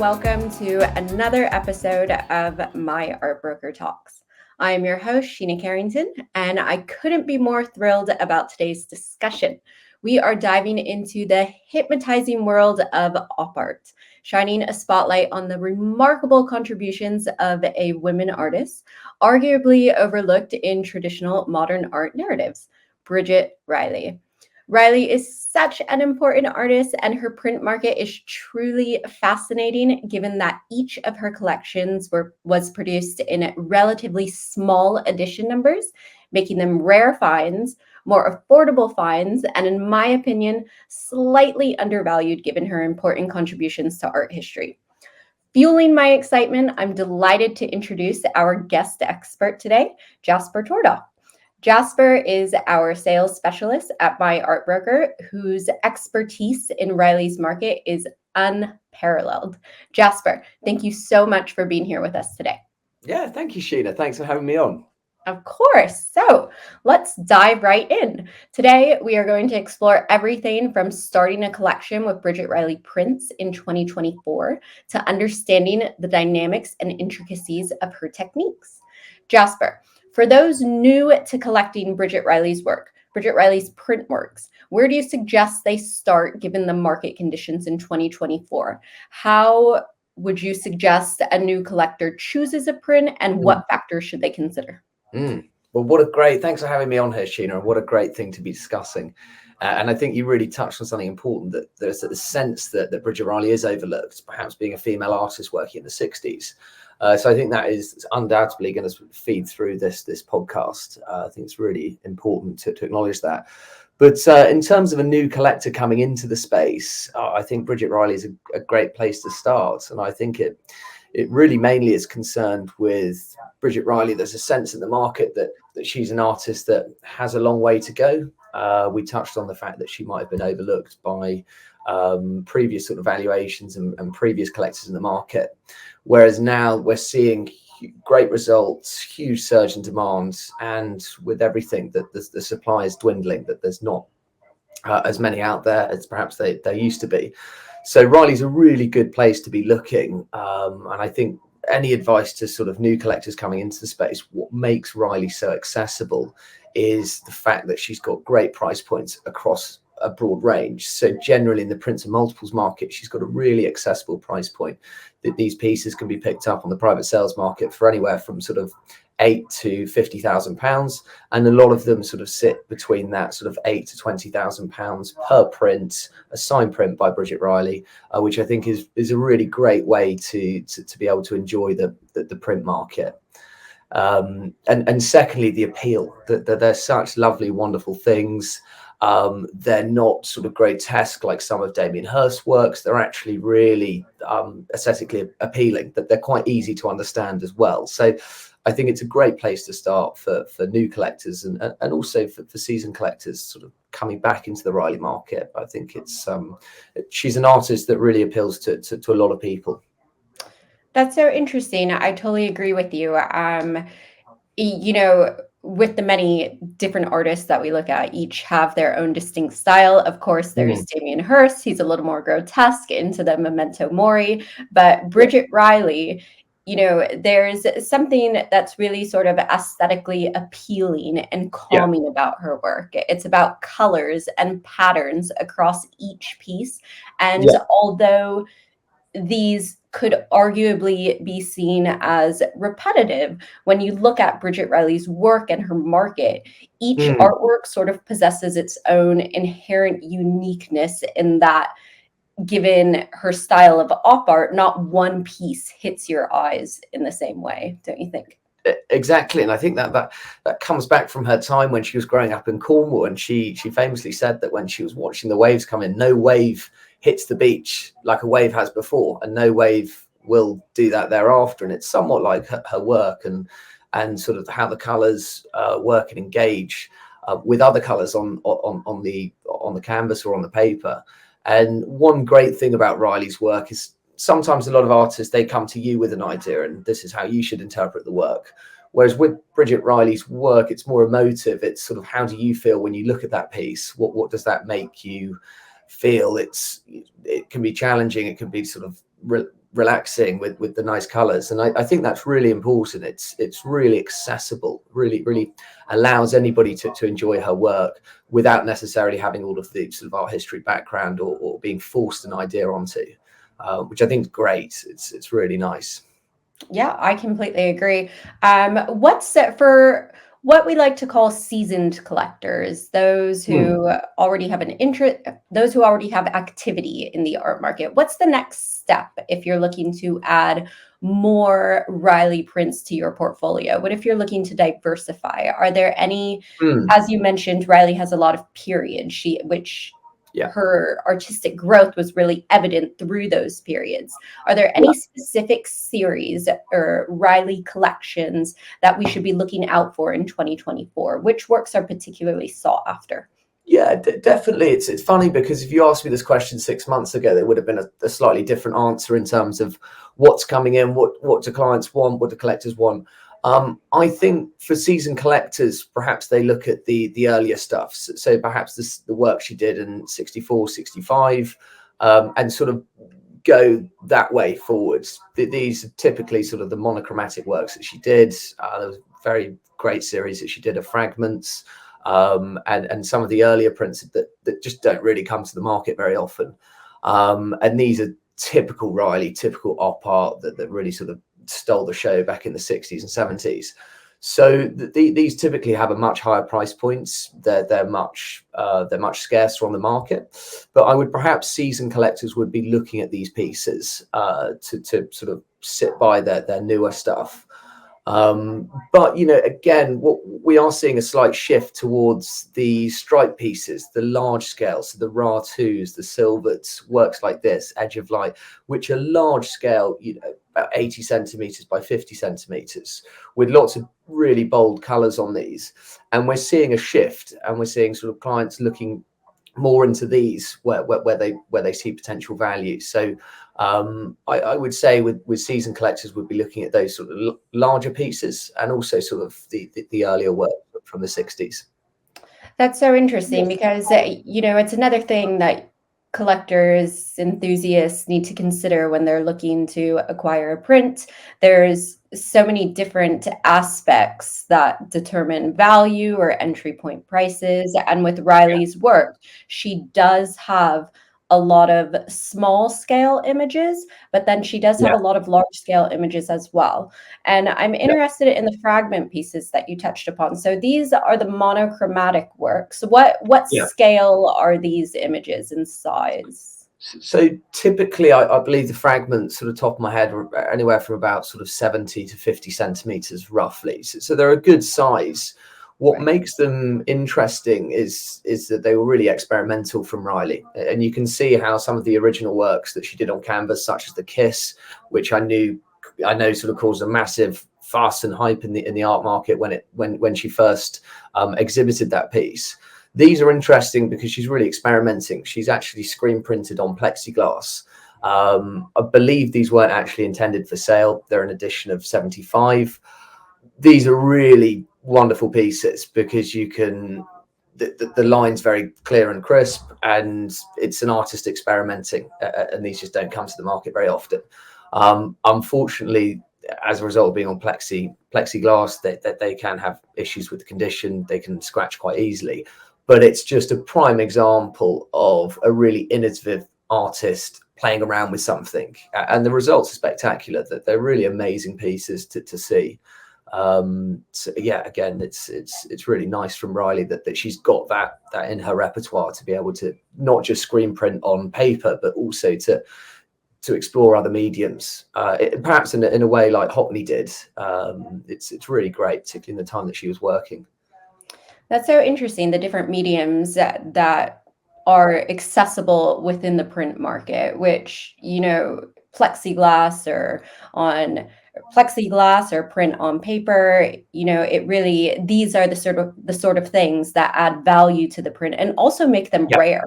welcome to another episode of MyArtBroker Talks. I am your host, Sheena Carrington, and I couldn't be more thrilled about today's discussion. We are diving into the hypnotizing world of op art, shining a spotlight on the remarkable contributions of a women artist, arguably overlooked in traditional modern art narratives, Bridget Riley. Riley is such an important artist, and her print market is truly fascinating, given that each of her collections was produced in relatively small edition numbers, making them rare finds, more affordable finds, and in my opinion, slightly undervalued given her important contributions to art history. Fueling my excitement, I'm delighted to introduce our guest expert today, Jasper Tordoff. Jasper is our sales specialist at MyArtBroker, whose expertise in Riley's market is unparalleled. Jasper, thank you so much for being here with us today. Yeah, thank you, Sheena. Thanks for having me on. Of course. So let's dive right in. Today, we are going to explore everything from starting a collection with Bridget Riley prints in 2024 to understanding the dynamics and intricacies of her techniques. Jasper, for those new to collecting Bridget Riley's work, Bridget Riley's print works, where do you suggest they start given the market conditions in 2024? How would you suggest a new collector chooses a print, and what factors should they consider? Well, thanks for having me on here, Sheena, and what a great thing to be discussing. And I think you really touched on something important, that there's a sense that Bridget Riley is overlooked, perhaps being a female artist working in the 60s. So I think that is undoubtedly going to feed through this podcast. I think it's really important to acknowledge that. But in terms of a new collector coming into the space, I think Bridget Riley is a great place to start. And I think it really mainly is concerned with Bridget Riley. There's a sense in the market that she's an artist that has a long way to go. We touched on the fact that she might have been overlooked by previous sort of valuations and previous collectors in the market. Whereas now we're seeing great results, huge surge in demand, and with everything that the supply is dwindling, that there's not as many out there as perhaps there used to be. So Riley's a really good place to be looking. And I think any advice to sort of new collectors coming into the space, what makes Riley so accessible is the fact that she's got great price points across a broad range. So generally in the prints and multiples market, she's got a really accessible price point that these pieces can be picked up on the private sales market for anywhere from sort of £8,000 to £50,000, and a lot of them sort of sit between that sort of £8,000 to £20,000 per print, a signed print by Bridget Riley, which I think is a really great way to be able to enjoy the print market. And secondly, the appeal, that they're such lovely, wonderful things. They're not sort of grotesque like some of Damien Hirst's works. They're actually really aesthetically appealing, that they're quite easy to understand as well. So I think it's a great place to start for new collectors and also for seasoned collectors sort of coming back into the Riley market. I think she's an artist that really appeals to a lot of people. That's so interesting. I totally agree with you. With the many different artists that we look at, each have their own distinct style. Of course, there's Damien Hirst. He's a little more grotesque, into the Memento Mori. But Bridget Riley, there's something that's really sort of aesthetically appealing and calming about her work. It's about colors and patterns across each piece. And although these could arguably be seen as repetitive, when you look at Bridget Riley's work and her market, each artwork sort of possesses its own inherent uniqueness in that, given her style of op art, not one piece hits your eyes in the same way, don't you think? Exactly. And I think that comes back from her time when she was growing up in Cornwall, and she famously said that when she was watching the waves come in, no wave hits the beach like a wave has before, and no wave will do that thereafter. And it's somewhat like her work and sort of how the colors work and engage with other colors on the canvas or on the paper. And one great thing about Riley's work is sometimes a lot of artists, they come to you with an idea and this is how you should interpret the work. Whereas with Bridget Riley's work, it's more emotive. It's sort of, how do you feel when you look at that piece? What does that make you feel? It can be challenging. It can be sort of relaxing with the nice colors, and I think that's really important. It's really accessible, really allows anybody to enjoy her work without necessarily having all of the sort of art history background or being forced an idea onto, which I think is great. It's really nice. Yeah, I completely agree. What's for what we like to call seasoned collectors, those who already have an interest, those who already have activity in the art market? What's the next step if you're looking to add more Riley prints to your portfolio? What if you're looking to diversify? Are there any, as you mentioned, Riley has a lot of period, which her artistic growth was really evident through those periods. Are there any specific series or Riley collections that we should be looking out for in 2024? Which works are particularly sought after? Yeah, definitely. It's funny because if you asked me this question 6 months ago, there would have been a slightly different answer in terms of what's coming in, what do clients want, what do collectors want. I think for seasoned collectors, perhaps they look at the earlier stuff. So perhaps the work she did in 64, 65, and sort of go that way forwards. These are typically sort of the monochromatic works that she did. There was a very great series that she did of fragments, and some of the earlier prints that just don't really come to the market very often. And these are typical Riley, typical op art that really sort of stole the show back in the 60s and 70s. So these typically have a much higher price points. They're much scarcer on the market. But I would perhaps seasoned collectors would be looking at these pieces to sort of sit by their newer stuff. But again, what we are seeing a slight shift towards the stripe pieces, the large scale, so the RA2s, the silverts, works like this, Edge of Light, which are large scale, about 80 centimeters by 50 centimeters, with lots of really bold colors on these. And we're seeing a shift, and we're seeing sort of clients looking more into these where they see potential value. So I would say with seasoned collectors would be looking at those sort of larger pieces, and also sort of the earlier work from the 60s. That's so interesting because, it's another thing that collectors, enthusiasts need to consider when they're looking to acquire a print. There's so many different aspects that determine value or entry point prices. And with Riley's work, she does have a lot of small scale images, but then she does have a lot of large scale images as well. And I'm interested in the fragment pieces that you touched upon. So these are the monochromatic works. What scale are these images in size? So typically, I believe the fragments, sort of top of my head, are anywhere from about sort of 70 to 50 centimeters roughly. So they're a good size. What makes them interesting is that they were really experimental from Riley, and you can see how some of the original works that she did on canvas, such as the Kiss, which I know sort of caused a massive fuss and hype in the art market when she first exhibited that piece. These are interesting because she's really experimenting. She's actually screen printed on plexiglass. I believe these weren't actually intended for sale. They're an edition of 75. These are really wonderful pieces because you can, the line's very clear and crisp, and it's an artist experimenting, and these just don't come to the market very often. Unfortunately, as a result of being on plexiglass, they can have issues with the condition. They can scratch quite easily, but it's just a prime example of a really innovative artist playing around with something, and the results are spectacular. That they're really amazing pieces to see. So yeah, again, it's really nice from Riley that she's got that in her repertoire to be able to not just screen print on paper, but also to explore other mediums, perhaps in a way like Hockney did. It's really great, particularly in the time that she was working. That's so interesting, the different mediums that are accessible within the print market, which, plexiglass or print on paper, it really, these are the sort of things that add value to the print and also make them rare.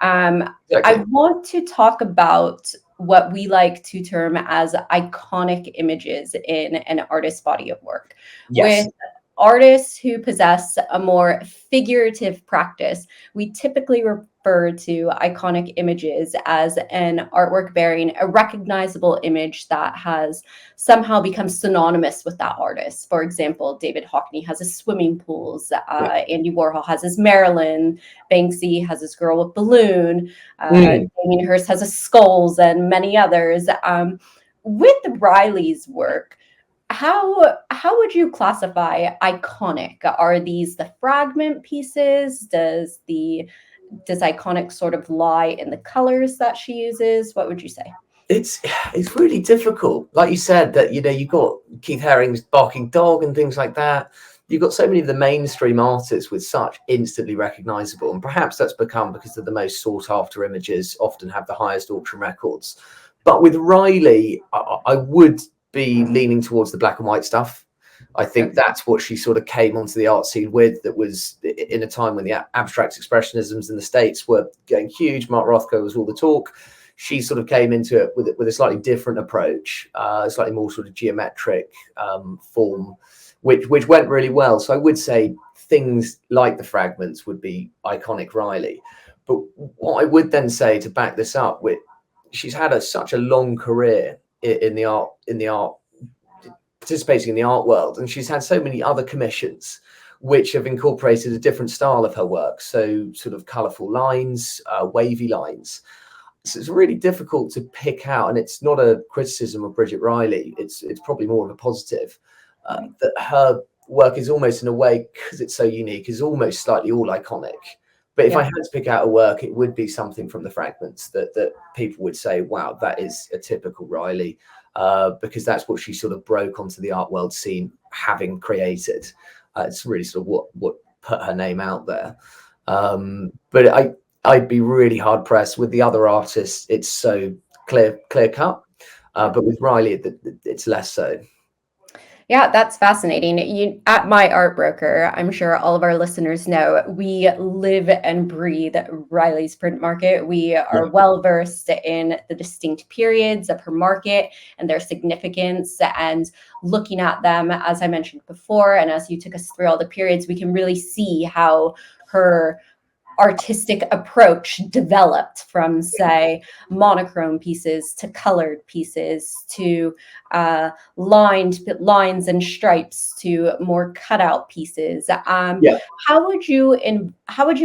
Exactly. I want to talk about what we like to term as iconic images in an artist's body of work. Yes. With artists who possess a more figurative practice, we typically refer to iconic images as an artwork bearing a recognizable image that has somehow become synonymous with that artist. For example, David Hockney has his swimming pools, Andy Warhol has his Marilyn, Banksy has his girl with balloon, Damien Hirst has his skulls, and many others. With Riley's work, how would you classify iconic? Are these the fragment pieces? Does iconic sort of lie in the colors that she uses? What would you say? It's really difficult. Like you said, that you've got Keith Haring's Barking Dog and things like that. You've got so many of the mainstream artists with such instantly recognizable, and perhaps that's become because they're the most sought after images, often have the highest auction records. But with Riley, I would be leaning towards the black and white stuff. I think that's what she sort of came onto the art scene with. That was in a time when the abstract expressionisms in the States were going huge. Mark Rothko was all the talk. She sort of came into it with a slightly different approach, slightly more sort of geometric form, which went really well. So I would say things like the fragments would be iconic Riley. But what I would then say to back this up, with she's had such a long career in the art, participating in the art world, and she's had so many other commissions which have incorporated a different style of her work. So sort of colorful lines, wavy lines. So it's really difficult to pick out, and it's not a criticism of Bridget Riley. It's probably more of a positive, that her work is almost, in a way, because it's so unique, is almost slightly all iconic. But if I had to pick out a work, it would be something from the fragments that people would say, wow, that is a typical Riley, because that's what she sort of broke onto the art world scene, having created. It's really sort of what put her name out there. But I'd be really hard pressed with the other artists. It's so clear cut, but with Riley, it's less so. Yeah, that's fascinating. At MyArtBroker, I'm sure all of our listeners know, we live and breathe Riley's print market. We are well versed in the distinct periods of her market and their significance. And looking at them, as I mentioned before, and as you took us through all the periods, we can really see how her artistic approach developed from, say, monochrome pieces to colored pieces to lines and stripes to more cutout pieces. How would you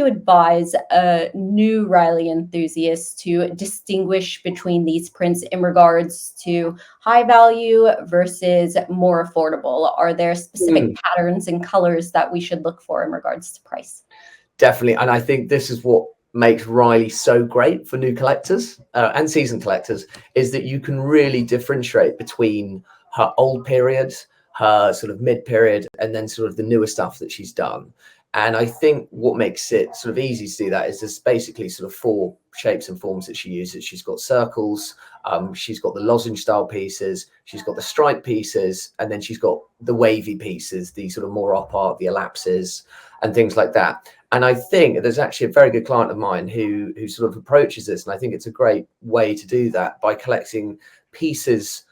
advise a new Riley enthusiast to distinguish between these prints in regards to high value versus more affordable? Are there specific patterns and colors that we should look for in regards to price? Definitely. And I think this is what makes Riley so great for new collectors and seasoned collectors, is that you can really differentiate between her old period, her sort of mid period, and then sort of the newer stuff that she's done. And I think what makes it sort of easy to see that is there's basically sort of four shapes and forms that she uses. She's got circles, she's got the lozenge style pieces, she's got the stripe pieces, and then she's got the wavy pieces, the sort of more op art, the ellapses and things like that. And I think there's actually a very good client of mine who sort of approaches this, and I think it's a great way to do that by collecting pieces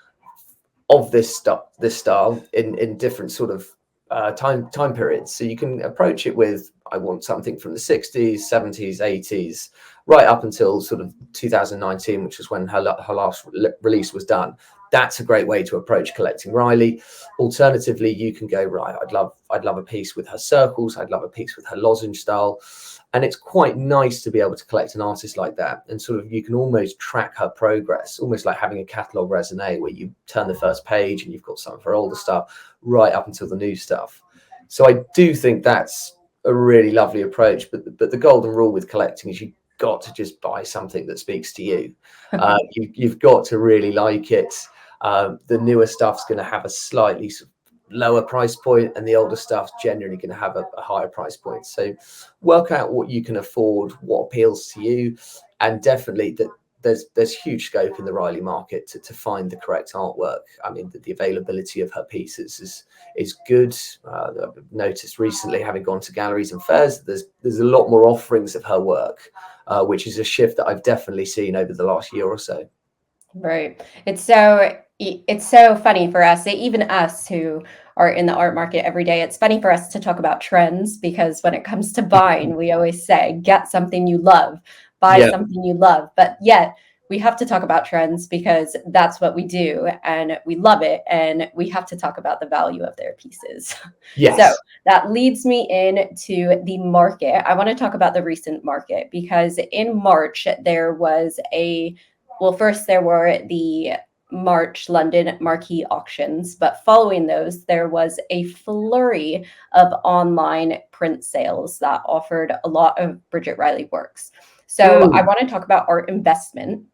of this style in different sort of time periods. So you can approach it with, I want something from the 60s, 70s, 80s, right up until sort of 2019, which is when her last release was done. That's a great way to approach collecting Riley. Alternatively, you can go, right, I'd love a piece with her circles, I'd love a piece with her lozenge style. And it's quite nice to be able to collect an artist like that, and sort of you can almost track her progress, almost like having a catalogue raisonné where you turn the first page and you've got some of her older stuff right up until the new stuff. So I do think that's a really lovely approach. But the golden rule with collecting is you've got to just buy something that speaks to you. You've got to really like it. The newer stuff's going to have a slightly lower price point, and the older stuff's generally going to have a higher price point. So work out what you can afford, what appeals to you, and definitely that there's huge scope in the Riley market to find the correct artwork. I mean, the availability of her pieces is good. I've noticed recently, having gone to galleries and fairs, there's a lot more offerings of her work, which is a shift that I've definitely seen over the last year or so. Right. It's so funny for us, even us who are in the art market every day. It's funny for us to talk about trends because when it comes to buying, we always say, get something you love, buy Yeah. something you love. But yet we have to talk about trends because that's what we do and we love it. And we have to talk about the value of their pieces. So Yes. that leads me into the market. I want to talk about the recent market because in March, there was first there were the March London marquee auctions, but following those, there was a flurry of online print sales that offered a lot of Bridget Riley works. So I Mm. want to talk about art investment.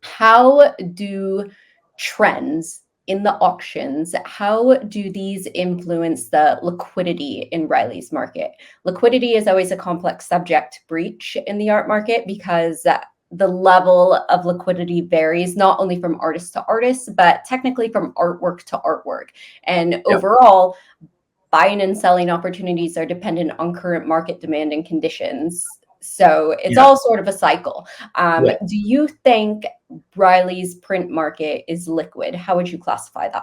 How do trends in the auctions, how do these influence the liquidity in Riley's market? Liquidity is always a complex subject to breach in the art market because the level of liquidity varies not only from artist to artist, but technically from artwork to artwork. And Yeah. overall, buying and selling opportunities are dependent on current market demand and conditions. So it's Yeah. all sort of a cycle. Yeah. Do you think Riley's print market is liquid? How would you classify that?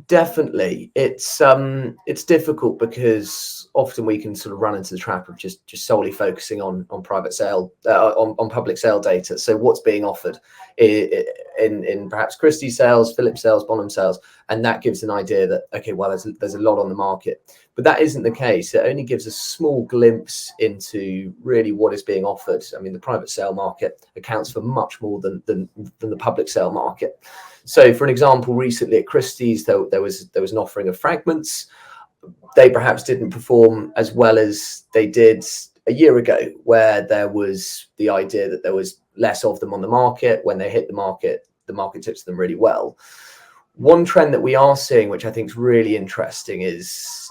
Definitely, it's difficult because often we can sort of run into the trap of just solely focusing on private sale on public sale data. So what's being offered in perhaps Christie sales, Phillips sales, Bonham sales, and that gives an idea that okay, well there's a lot on the market, but that isn't the case. It only gives a small glimpse into really what is being offered. I mean, the private sale market accounts for much more than the public sale market. So, for an example, recently at Christie's, there was an offering of fragments. They perhaps didn't perform as well as they did a year ago, where there was the idea that there was less of them on the market. When they hit the market took to them really well. One trend that we are seeing, which I think is really interesting, is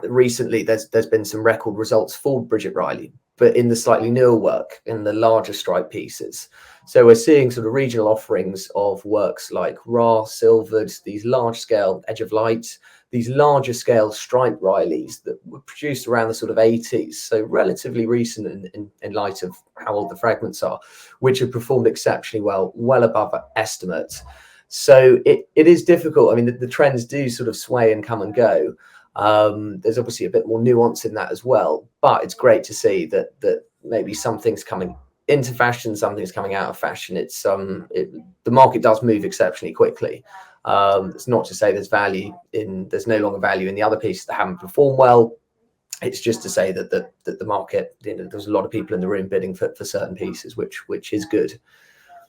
recently there's been some record results for Bridget Riley, but in the slightly newer work, in the larger stripe pieces. So we're seeing sort of regional offerings of works like raw, silvered, these large scale edge of light, these larger scale stripe Rileys that were produced around the sort of 80s. So relatively recent in light of how old the fragments are, which have performed exceptionally well above estimate. So it is difficult. I mean, the trends do sort of sway and come and go. There's obviously a bit more nuance in that as well, but it's great to see that maybe something's coming into fashion, something's coming out of fashion. The market does move exceptionally quickly. It's not to say there's no longer value in the other pieces that haven't performed well. It's just to say that the market, there's a lot of people in the room bidding for certain pieces, which is good.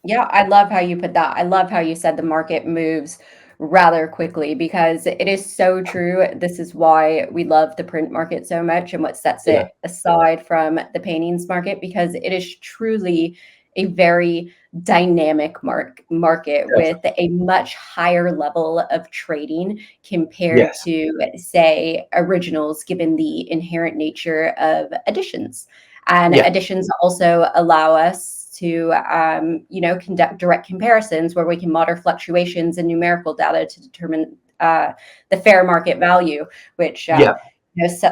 Yeah, I love how you put that. I love how you said the market moves rather quickly because it is so true. This is why we love the print market so much and what sets Yeah, it aside from the paintings market because it is truly a very dynamic market with definitely. a much higher level of trading compared Yes. to, say, originals, given the inherent nature of editions. And Yeah. additions also allow us to, conduct direct comparisons where we can model fluctuations in numerical data to determine the fair market value, which Yeah.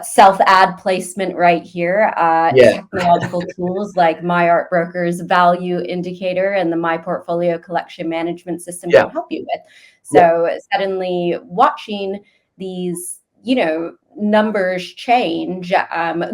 self ad placement right here. Yeah. Technological tools like MyArtBroker's value indicator and the My Portfolio collection management system can Yeah. help you with. Yeah. So suddenly watching these, numbers change,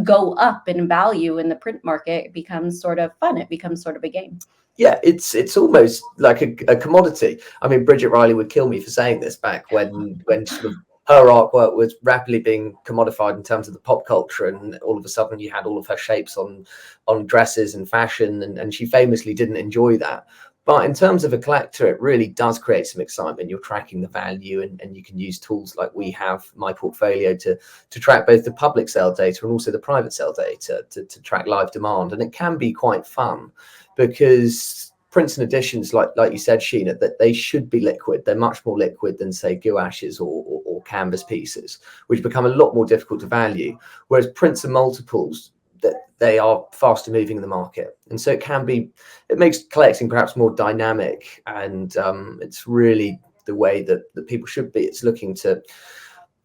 go up in value in the print market becomes sort of fun. It becomes sort of a game. Yeah, it's almost like a commodity. I mean, Bridget Riley would kill me for saying this back when sort of her artwork was rapidly being commodified in terms of the pop culture, and all of a sudden you had all of her shapes on dresses and fashion, and she famously didn't enjoy that. But in terms of a collector, it really does create some excitement. You're tracking the value, and you can use tools like we have, My Portfolio, to track both the public sale data and also the private sale data to track live demand, and it can be quite fun. Because prints and editions, like you said, Sheena, that they should be liquid. They're much more liquid than, say, gouaches or canvas pieces, which become a lot more difficult to value. Whereas prints and multiples, that they are faster moving in the market, and so it makes collecting perhaps more dynamic. And it's really the way that people should be. It's looking to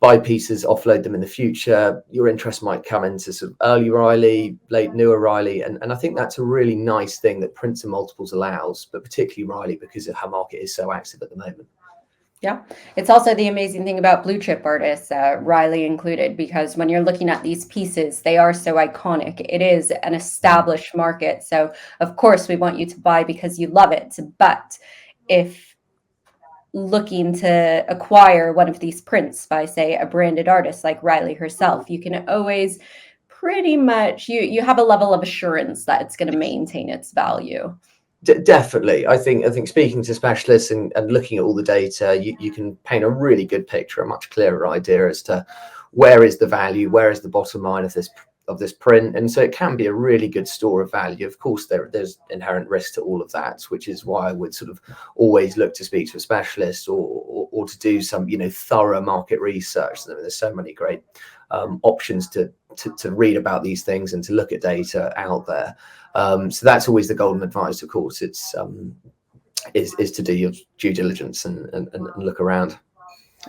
buy pieces, offload them in the future. Your interest might come into sort of early Riley, late newer Riley. And I think that's a really nice thing that prints and multiples allows, but particularly Riley because of how market is so active at the moment. Yeah, it's also the amazing thing about blue chip artists, Riley included, because when you're looking at these pieces, they are so iconic. It is an established market. So, of course, we want you to buy because you love it. But if looking to acquire one of these prints by, say, a branded artist like Riley herself, you can always pretty much, you have a level of assurance that it's going to maintain its value. Definitely. I think speaking to specialists and looking at all the data, you can paint a really good picture, a much clearer idea as to where is the value, where is the bottom line of this print. And so it can be a really good store of value. Of course, there's inherent risk to all of that, which is why I would sort of always look to speak to a specialist or to do some, thorough market research. There's so many great options to read about these things and to look at data out there. So that's always the golden advice. Of course, it's is to do your due diligence and look around.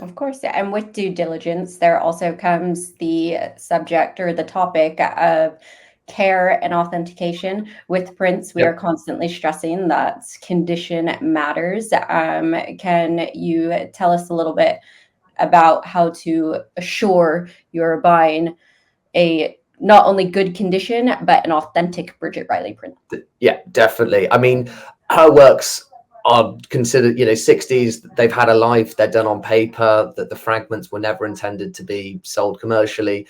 Of course, and with due diligence, there also comes the subject or the topic of care and authentication. With prints, we are constantly stressing that condition matters. Can you tell us a little bit about how to assure you're buying a not only good condition, but an authentic Bridget Riley print? Yeah, definitely. I mean, her works are considered, 60s, they've had a life, they're done on paper, that the fragments were never intended to be sold commercially.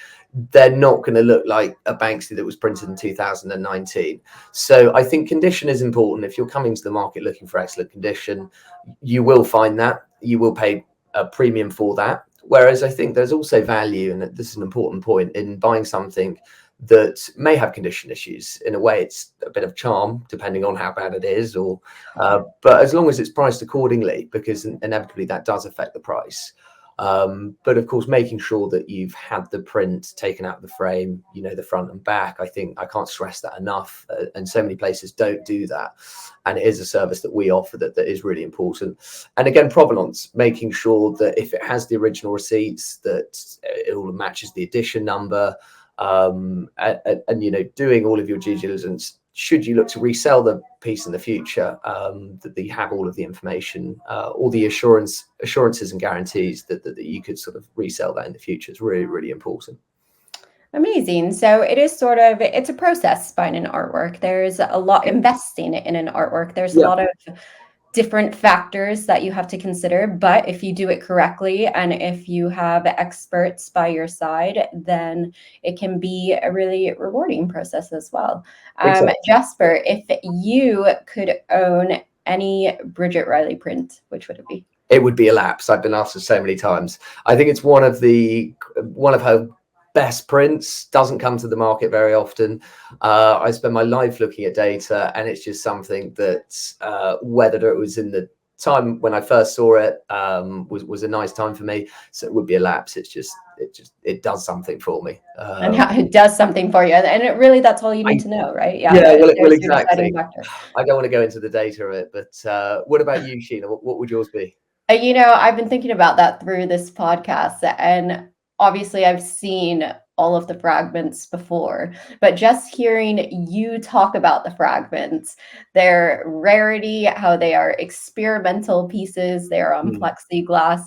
They're not going to look like a Banksy that was printed in 2019. So I think condition is important. If you're coming to the market looking for excellent condition, you will find that. You will pay a premium for that. Whereas I think there's also value, and this is an important point, in buying something that may have condition issues. In a way, it's a bit of charm, depending on how bad it is, but as long as it's priced accordingly, because inevitably that does affect the price. But of course, making sure that you've had the print taken out of the frame, the front and back. I think I can't stress that enough. And so many places don't do that. And it is a service that we offer that is really important. And again, provenance, making sure that if it has the original receipts, that it all matches the edition number. And doing all of your due diligence, should you look to resell the piece in the future, that you have all of the information, all the assurances and guarantees that you could sort of resell that in the future is really, really important. Amazing. So it's a process buying an artwork. There's a lot investing in an artwork. There's a lot of different factors that you have to consider, but if you do it correctly and if you have experts by your side, then it can be a really rewarding process as well. Exactly. Jasper, if you could own any Bridget Riley print, which would it be? It would be a lapse. I've been asked this so many times. I think it's one of her best prints, doesn't come to the market very often. I spend my life looking at data, and it's just something that whether it was in the time when I first saw it was a nice time for me. So it would be a lapse. It does something for me. And how it does something for you, and it really, that's all you need to know, right? Well, exactly. I don't want to go into the data of it, but what about you, Sheena? What would yours be? I've been thinking about that through this podcast, and obviously I've seen all of the fragments before, but just hearing you talk about the fragments, their rarity, how they are experimental pieces, they're on plexiglass,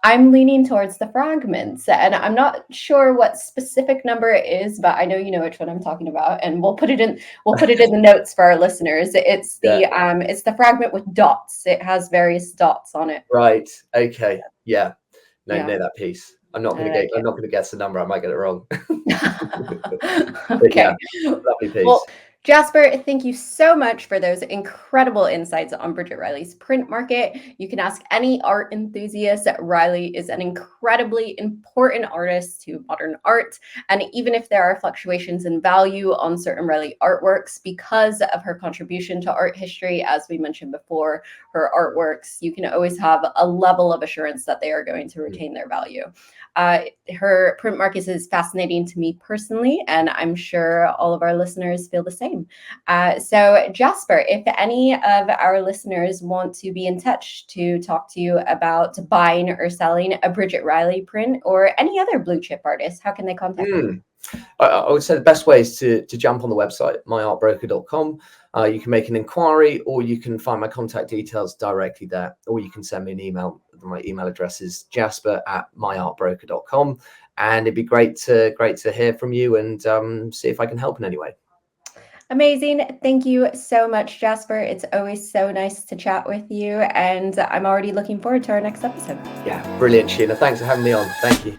I'm leaning towards the fragments, and I'm not sure what specific number it is, but I know you know which one I'm talking about, and we'll put it in the notes for our listeners. It's the fragment with dots. It has various dots on it. Right. Okay. Yeah. No, know that piece. I'm not going to guess the number. I might get it wrong. Okay. Lovely piece. Well, Jasper, thank you so much for those incredible insights on Bridget Riley's print market. You can ask any art enthusiast. Riley is an incredibly important artist to modern art. And even if there are fluctuations in value on certain Riley artworks because of her contribution to art history, as we mentioned before, her artworks, you can always have a level of assurance that they are going to retain their value. Her print market is fascinating to me personally, and I'm sure all of our listeners feel the same. time. So Jasper, if any of our listeners want to be in touch to talk to you about buying or selling a Bridget Riley print or any other blue chip artist, how can they contact you? I would say the best way is to jump on the website, myartbroker.com. You can make an inquiry, or you can find my contact details directly there, or you can send me an email. My email address is jasper@myartbroker.com, and it'd be great to hear from you and see if I can help in any way. Amazing. Thank you so much, Jasper. It's always so nice to chat with you, and I'm already looking forward to our next episode. Yeah, brilliant, Sheena. Thanks for having me on. Thank you.